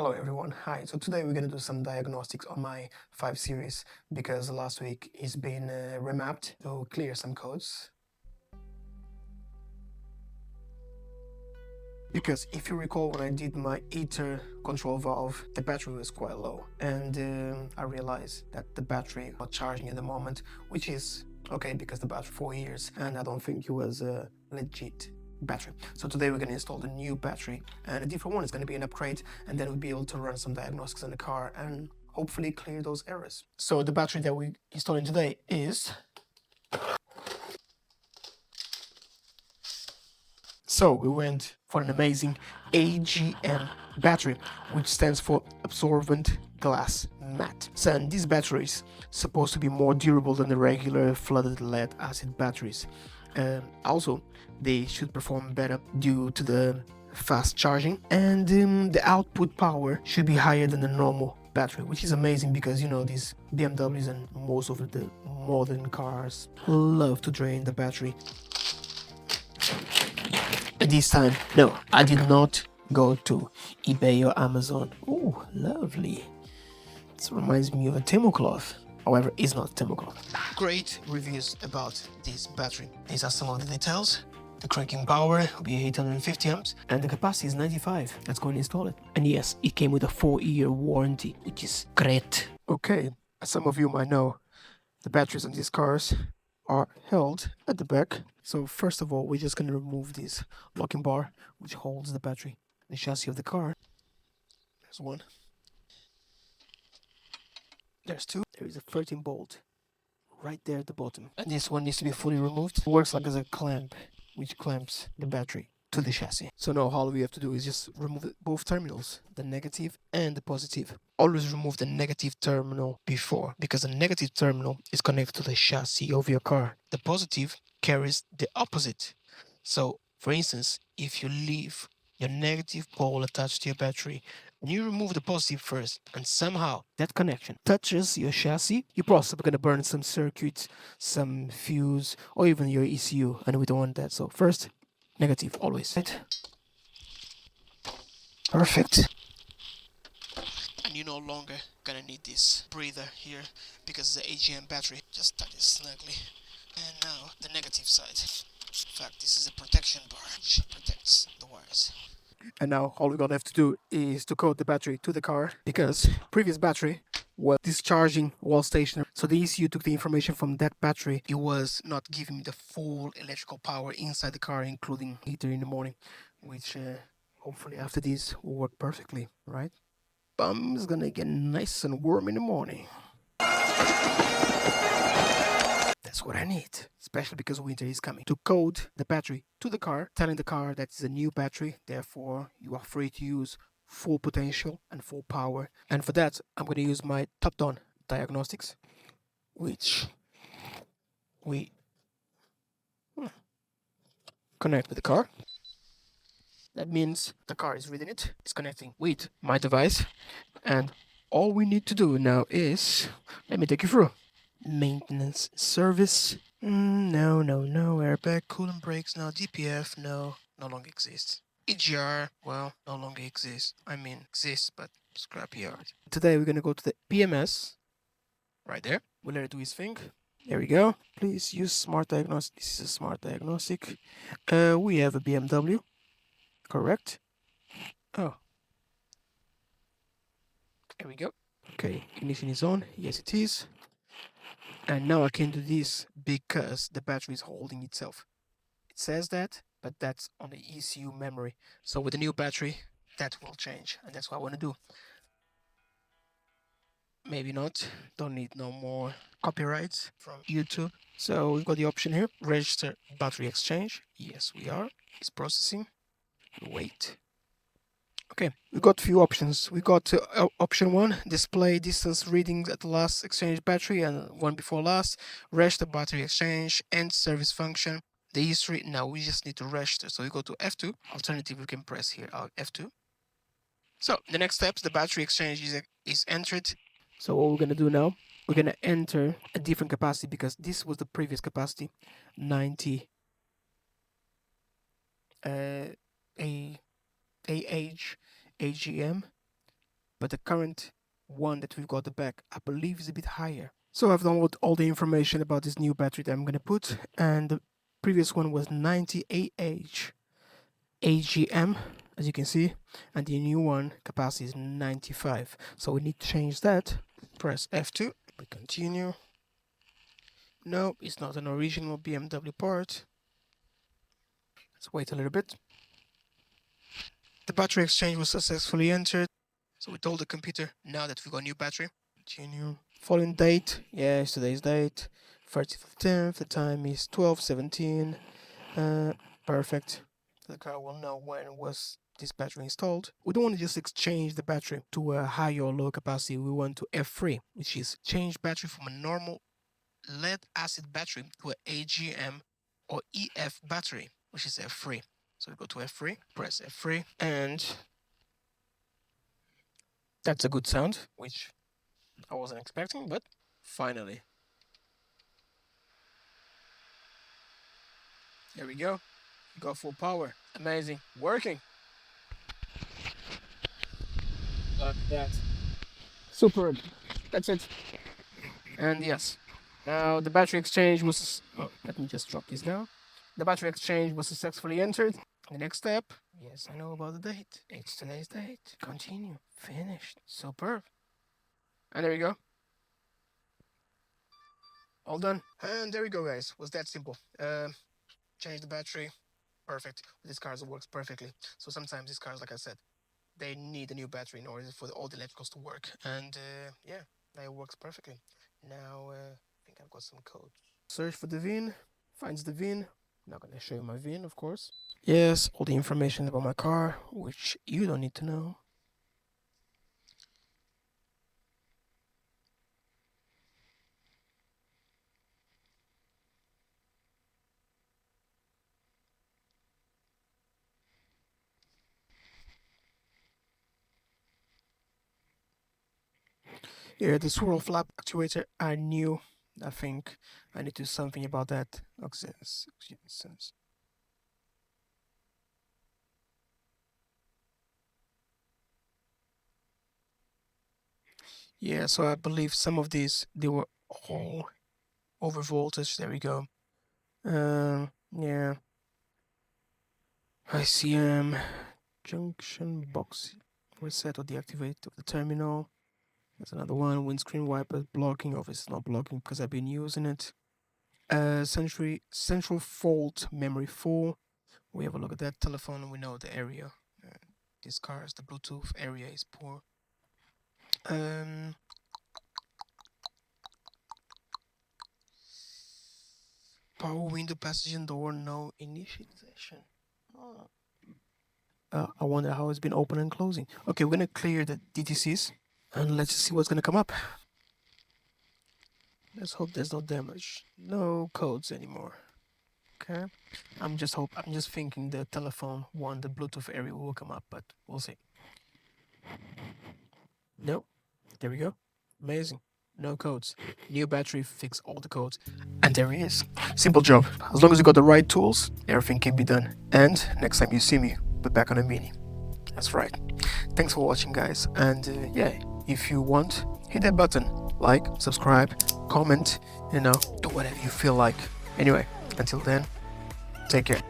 Hello everyone, hi. So today we're going to do some diagnostics on my 5 Series because last week it's been remapped to clear some codes. Because if you recall, when I did my heater control valve, the battery was quite low, and I realized that the battery was charging at the moment, which is okay because the battery 4 years and I don't think it was a legit battery. So today we're going to install the new battery, and a different one is going to be an upgrade, and then we'll be able to run some diagnostics on the car and hopefully clear those errors. So the battery that we're installing today is... So we went for an amazing AGM battery, which stands for Absorbent Glass Mat. So and this battery is supposed to be more durable than the regular flooded lead acid batteries. Also, they should perform better due to the fast charging, and the output power should be higher than the normal battery, which is amazing because, you know, these BMWs and most of the modern cars love to drain the battery. This time, no, I did not go to eBay or Amazon. Oh, lovely. This reminds me of a tablecloth. However, it's not a tablecloth. Great reviews about this battery. These are some of the details. The cranking power will be 850 amps and the capacity is 95. Let's go and install it. And yes, it came with a 4-year warranty, which is great. Okay, as some of you might know, the batteries on these cars are held at the back. So first of all, we're just going to remove this locking bar which holds the battery, the chassis of the car. There's one. There's two. There is a 13 bolt right there at the bottom, and this one needs to be fully removed. It works like as a clamp which clamps the battery to the chassis. So now all we have to do is just remove both terminals, the negative and the positive. Always remove the negative terminal before, because the negative terminal is connected to the chassis of your car. The positive carries the opposite. So for instance, if you leave your negative pole attached to your battery and you remove the positive first, and somehow that connection touches your chassis, you're possibly going to burn some circuits, some fuse, or even your ECU, and we don't want that. So first, negative always. Perfect. And you're no longer gonna need this breather here because the AGM battery just touch it snugly. And now the negative side. In fact, this is a protection bar which protects the wires. And now all we're gonna have to do is to code the battery to the car, because previous battery was discharging while stationary. So the ECU took the information from that battery. It was not giving me the full electrical power inside the car, including heater in the morning, which hopefully after this will work perfectly, right? Bum's gonna get nice and warm in the morning. That's what I need, especially because winter is coming. To code the battery to the car, telling the car that it's a new battery, therefore you are free to use full potential and full power. And for that, I'm going to use my top-down diagnostics, which we connect with the car. That means the car is reading it, it's connecting with my device, and all we need to do now is, let me take you through. Maintenance service. No, airbag, coolant brakes, no, DPF, no longer exists. EGR, well, no longer exists. I mean, exists, but scrapyard. Today we're gonna go to the PMS, right there. We'll let it do its thing. There we go. Please use smart diagnostic. This is a smart diagnostic. We have a BMW, correct? Oh. There we go. Okay, ignition is on. Yes, it is. And now I can do this because the battery is holding itself. It says that, but that's on the ECU memory. So with the new battery, that will change, and that's what I want to do. Maybe not. Don't need no more copyrights from YouTube. So we've got the option here, register battery exchange. Yes, we are. It's processing. Wait. Okay, we've got a few options. We got option 1, display distance readings at the last exchange battery and one before last, register battery exchange, end service function, the history. Now we just need to register. So we go to F2. Alternatively, we can press here F2. So the next steps, the battery exchange is entered. So what we're going to do now, we're going to enter a different capacity because this was the previous capacity, 90 AGM. but the current one that we've got at the back, I believe, is a bit higher. So I've downloaded all the information about this new battery that I'm going to put, and the previous one was 98H AGM, as you can see, and the new one capacity is 95. So we need to change that. Press F2. We continue. No, it's not an original BMW part. Let's wait a little bit. The battery exchange was successfully entered. So we told the computer now that we've got a new battery. Continue. Following date, yes, today's date, 30th of 10th. The time is 12:17. Perfect. The car will know when was this battery installed. We don't want to just exchange the battery to a high or low capacity. We want to F3, which is change battery from a normal lead acid battery to an AGM or EF battery, which is F3. So we go to F3, press F3, and that's a good sound, which I wasn't expecting, but finally. There we go. We got full power. Amazing. Working. Look at that. Superb. That's it. And yes. Now the battery exchange was... Oh, let me just drop this down. The battery exchange was successfully entered. The next step. Yes, I know about the date. It's today's date. Continue. Finished. Superb. And there we go. All done. And there we go, guys. Was that simple. Change the battery. Perfect. This car works perfectly. So sometimes these cars, like I said, they need a new battery in order for all the electricals to work. And yeah, it works perfectly. Now, I think I've got some code. Search for the VIN. Finds the VIN. I'm not going to show you my VIN, of course. Yes, all the information about my car, which you don't need to know. Yeah, the swirl flap actuator, I knew. I think I need to do something about that. Yeah, so I believe some of these, they were all over voltage. There we go. Yeah. ICM junction box reset or deactivate of the terminal. There's another one. Windscreen wipers blocking. Obviously, it's not blocking because I've been using it. Central fault memory 4. We have a look at that telephone and we know the area. This car's the Bluetooth area is poor. Power window, passenger door, no initialization. Oh. I wonder how it's been opening and closing. Okay, we're gonna clear the DTCs and let's see what's gonna come up. Let's hope there's no damage, no codes anymore. Okay, I'm just thinking the telephone one, the Bluetooth area will come up, but we'll see. Nope. There we go. Amazing. No codes. New battery, fix all the codes. And there he is. Simple job. As long as you got the right tools, everything can be done. And next time you see me, we're back on a Mini. That's right. Thanks for watching, guys. And yeah, if you want, hit that button. Like, subscribe, comment, do whatever you feel like. Anyway, until then, take care.